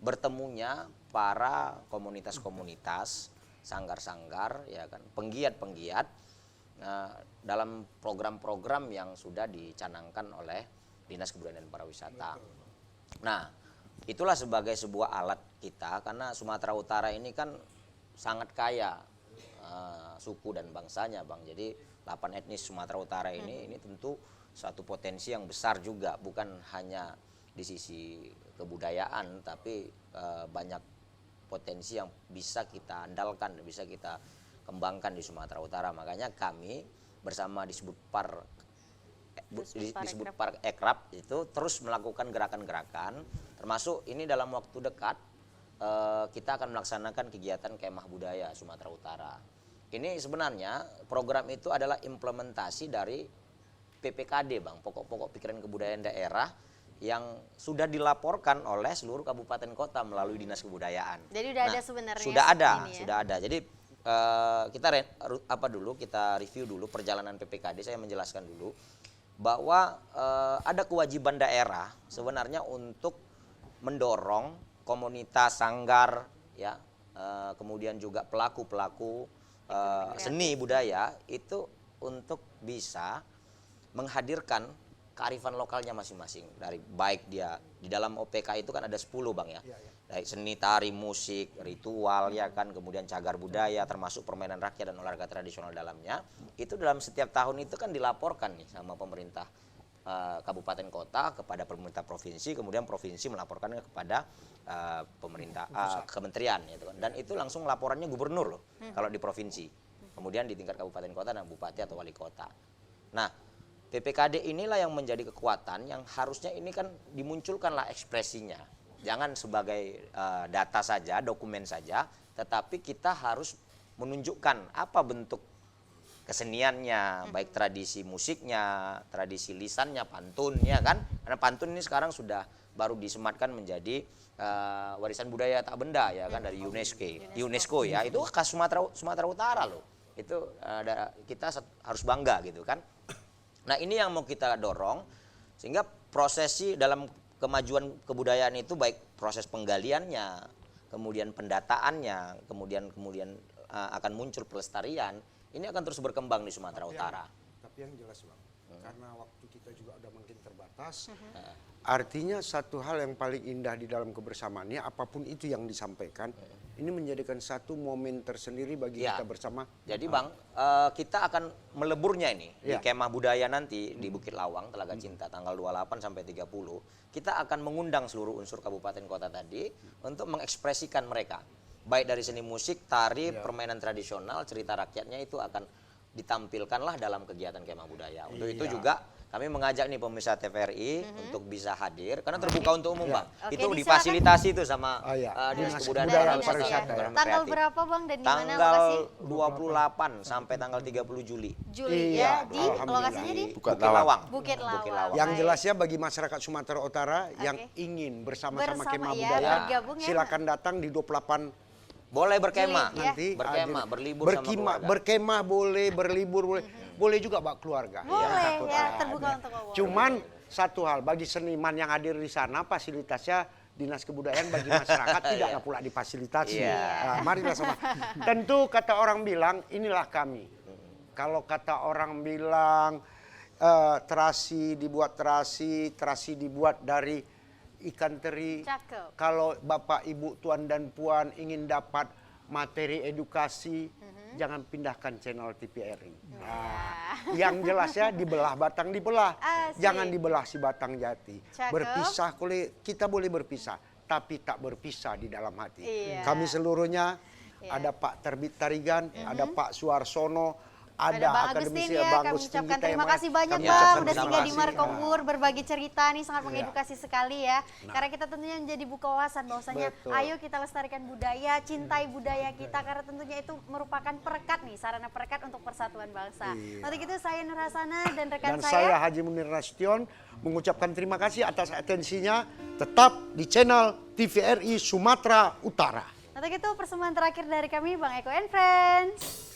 bertemunya para komunitas-komunitas, sanggar-sanggar, ya kan, penggiat-penggiat dalam program-program yang sudah dicanangkan oleh Dinas Kebudayaan dan Pariwisata. Nah, itulah sebagai sebuah alat kita karena Sumatera Utara ini kan sangat kaya suku dan bangsanya, Bang. Jadi 8 etnis Sumatera Utara ini tentu suatu potensi yang besar juga, bukan hanya di sisi kebudayaan, tapi banyak potensi yang bisa kita andalkan, bisa kita kembangkan di Sumatera Utara. Makanya kami bersama Disbudpar Ekrab itu terus melakukan gerakan-gerakan, termasuk ini dalam waktu dekat kita akan melaksanakan kegiatan Kemah Budaya Sumatera Utara. Ini sebenarnya program itu adalah implementasi dari PPKD, Bang, pokok-pokok pikiran kebudayaan daerah yang sudah dilaporkan oleh seluruh kabupaten kota melalui Dinas Kebudayaan. Jadi udah ada sebenarnya. Sudah ada, ini ya? sudah ada. Jadi kita review dulu perjalanan PPKD. Saya menjelaskan dulu bahwa ada kewajiban daerah sebenarnya untuk mendorong komunitas sanggar, ya, kemudian juga pelaku-pelaku seni budaya itu untuk bisa menghadirkan kearifan lokalnya masing-masing. Dari baik dia di dalam OPK itu kan ada 10 Bang ya. Baik seni, tari, musik, ritual ya kan, kemudian cagar budaya termasuk permainan rakyat dan olahraga tradisional dalamnya. Itu dalam setiap tahun itu kan dilaporkan nih sama pemerintah kabupaten kota kepada pemerintah provinsi, kemudian provinsi melaporkannya kepada pemerintah kementerian gitu kan. Dan itu langsung laporannya gubernur loh kalau di provinsi. Kemudian di tingkat kabupaten kota dan bupati atau wali kota. Nah, PPKD inilah yang menjadi kekuatan yang harusnya ini kan dimunculkanlah ekspresinya. Jangan sebagai data saja, dokumen saja, tetapi kita harus menunjukkan apa bentuk keseniannya, baik tradisi musiknya, tradisi lisannya, pantunnya kan. Karena pantun ini sekarang sudah baru disematkan menjadi warisan budaya tak benda ya kan dari UNESCO ya. Itu khas Sumatera Utara loh. Itu kita harus bangga gitu kan. Nah ini yang mau kita dorong, sehingga prosesi dalam kemajuan kebudayaan itu baik proses penggaliannya, kemudian pendataannya, kemudian akan muncul pelestarian, ini akan terus berkembang di Sumatera Utara. Tapi yang jelas Bang, karena waktu kita juga udah makin terbatas, artinya satu hal yang paling indah di dalam kebersamaannya, apapun itu yang disampaikan, ini menjadikan satu momen tersendiri bagi kita bersama. Jadi Bang, kita akan meleburnya ini di kemah budaya nanti di Bukit Lawang, Telaga Cinta, tanggal 28 sampai 30. Kita akan mengundang seluruh unsur kabupaten kota tadi untuk mengekspresikan mereka. Baik dari seni musik, tari, permainan tradisional, cerita rakyatnya itu akan ditampilkanlah dalam kegiatan kemah budaya. Untuk itu juga kami mengajak nih pemirsa TVRI untuk bisa hadir karena terbuka untuk umum Bang. Oke, Itu diserahkan. difasilitasi itu sama Dinas Dinas Kebudayaan Kebudayaan dan Pariwisata, ya. Tanggal berapa Bang dan di mana Tanggal lokasi? 28 sampai tanggal 30 Juli. Juli Iya, ya, di alhamdulillah. lokasinya di Bukit Bukit Lawang. Bukit Lawang. Yang Baik. jelasnya bagi masyarakat Sumatera Utara yang ingin bersama-sama Bersama, kemah ya, budaya, bergabung ya. silakan datang di 28 Boleh berkemah, Juli, ya. nanti. berkemah, berlibur sama keluarga. berkemah boleh, berlibur boleh, boleh juga bawa keluarga. Boleh ya, terbuka untuk umum. Cuman satu hal, bagi seniman yang hadir di sana, fasilitasnya Dinas Kebudayaan bagi masyarakat tidaklah pula difasilitasi. Nah, marilah sama. Tentu kata orang bilang, inilah kami. Kalau kata orang bilang terasi dibuat terasi dibuat dari ikan teri. Cakep. Kalau Bapak, Ibu, Tuan dan Puan ingin dapat materi edukasi, jangan pindahkan channel TVRI. Nah, yang jelasnya dibelah batang dibelah, Asik. jangan dibelah si batang jati. Cakep. Berpisah kita boleh berpisah, tapi tak berpisah di dalam hati. Iya. Kami seluruhnya ada Pak Terbit Tarigan, ada Pak Suarsono, ada Bang akademisi Agustin ya, Bang kami Agustin ucapkan kita terima yang kasih banyak kami Bang ucapkan udah terima singgah di kasih. Markombur berbagi cerita nih sangat mengedukasi sekali ya. Karena kita tentunya menjadi buka wawasan bahwasanya Betul. ayo kita lestarikan budaya, cintai budaya kita karena tentunya itu merupakan perekat nih, sarana perekat untuk persatuan bangsa. Untuk itu saya Nur Hasanah dan rekan Dan saya saya Haji Munir Nasution mengucapkan terima kasih atas atensinya, tetap di channel TVRI Sumatera Utara. Untuk itu persembahan terakhir dari kami Bang Eko and Friends.